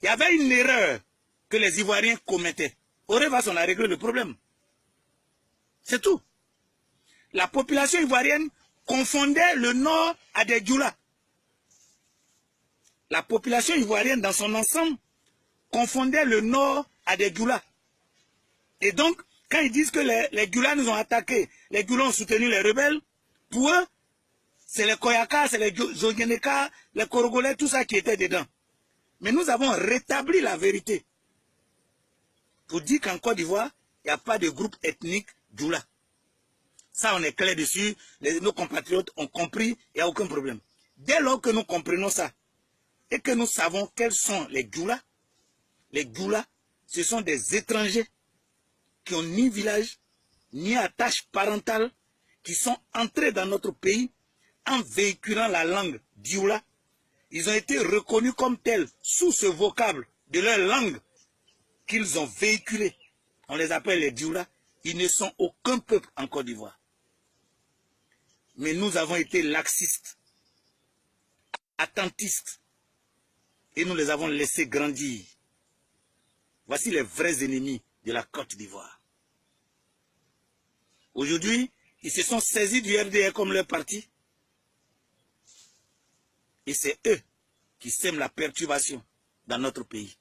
Il y avait une erreur que les Ivoiriens commettaient. Oreva, on a réglé le problème. C'est tout. La population ivoirienne confondait le Nord à des Djoula. La population ivoirienne dans son ensemble confondait le Nord à des Djoula. Et donc, quand ils disent que les Djoula nous ont attaqués, les Djoula ont soutenu les rebelles, pour eux, c'est les Koyaka, c'est les Zogeneka, les Korogolais, tout ça qui était dedans. Mais nous avons rétabli la vérité pour dire qu'en Côte d'Ivoire, il n'y a pas de groupe ethnique Djoula. Ça, on est clair dessus, nos compatriotes ont compris, il n'y a aucun problème. Dès lors que nous comprenons ça, et que nous savons quels sont les Djoula, ce sont des étrangers qui n'ont ni village, ni attache parentale, qui sont entrés dans notre pays en véhiculant la langue Dioula. Ils ont été reconnus comme tels sous ce vocable de leur langue qu'ils ont véhiculé. On les appelle les Dioula. Ils ne sont aucun peuple en Côte d'Ivoire. Mais nous avons été laxistes, attentistes, et nous les avons laissés grandir. Voici les vrais ennemis de la Côte d'Ivoire. Aujourd'hui, ils se sont saisis du RDR comme leur parti. Et c'est eux qui sèment la perturbation dans notre pays.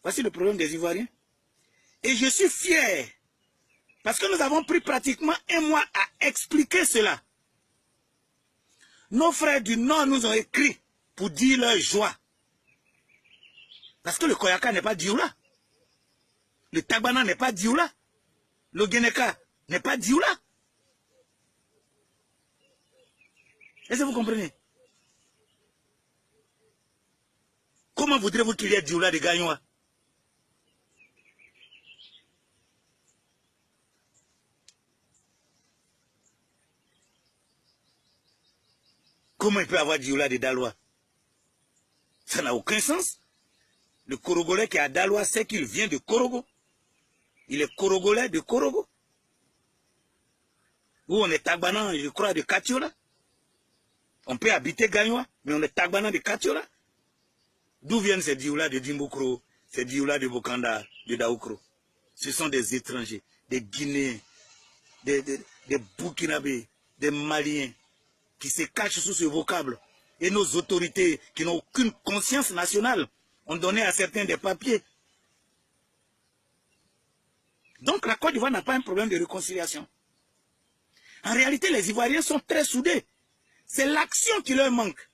Voici le problème des Ivoiriens. Et je suis fier, parce que nous avons pris pratiquement un mois à expliquer cela. Nos frères du Nord nous ont écrit pour dire leur joie. Parce que le Koyaka n'est pas Dioula. Le Tagbana n'est pas Dioula. Le Geneka n'est pas Dioula. Est-ce que vous comprenez? Comment voudrez-vous qu'il y ait Dioula de Gagnoua? Comment il peut y avoir Dioula de Daloa? Ça n'a aucun sens. Le Korogolais qui est à Daloa sait qu'il vient de Korogo. Il est Korogolais de Korogo. Ou on est Tagbanan, je crois, de Katiola. On peut habiter Gagnoua, mais on est Tagbanan de Katiola. D'où viennent ces Dioula de Dimboukro, ces Dioula de Bokanda, de Daoukro? Ce sont des étrangers, des Guinéens, des Burkinabés, des Maliens, qui se cachent sous ce vocable. Et nos autorités, qui n'ont aucune conscience nationale, ont donné à certains des papiers. Donc la Côte d'Ivoire n'a pas un problème de réconciliation. En réalité, les Ivoiriens sont très soudés. C'est l'action qui leur manque.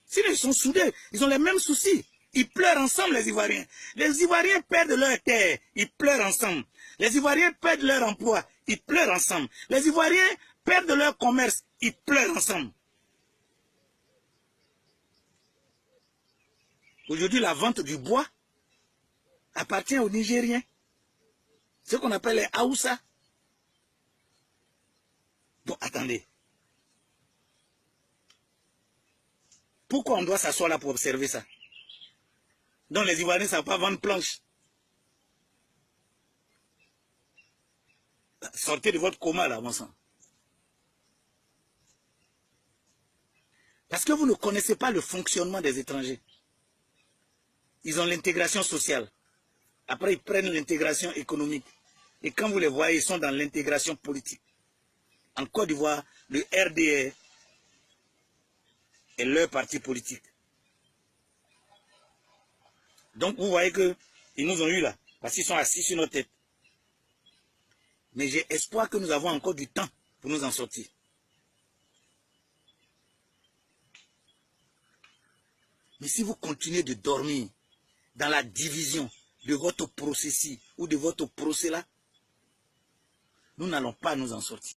S'ils sont soudés, ils ont les mêmes soucis. Ils pleurent ensemble, les Ivoiriens. Les Ivoiriens perdent leur terre, ils pleurent ensemble. Les Ivoiriens perdent leur emploi, ils pleurent ensemble. Les Ivoiriens perdent leur commerce, ils pleurent ensemble. Aujourd'hui, la vente du bois appartient aux Nigériens. Ce qu'on appelle les Haoussa. Bon, attendez. Pourquoi on doit s'asseoir là pour observer ça? Donc les Ivoiriens ne savent pas vendre planche. Sortez de votre coma là, mon sang. Parce que vous ne connaissez pas le fonctionnement des étrangers. Ils ont l'intégration sociale. Après, ils prennent l'intégration économique. Et quand vous les voyez, ils sont dans l'intégration politique. En Côte d'Ivoire, le RDR est leur parti politique. Donc, vous voyez qu'ils nous ont eu là, parce qu'ils sont assis sur nos têtes. Mais j'ai espoir que nous avons encore du temps pour nous en sortir. Mais si vous continuez de dormir dans la division de votre processus ou de votre procès là, nous n'allons pas nous en sortir.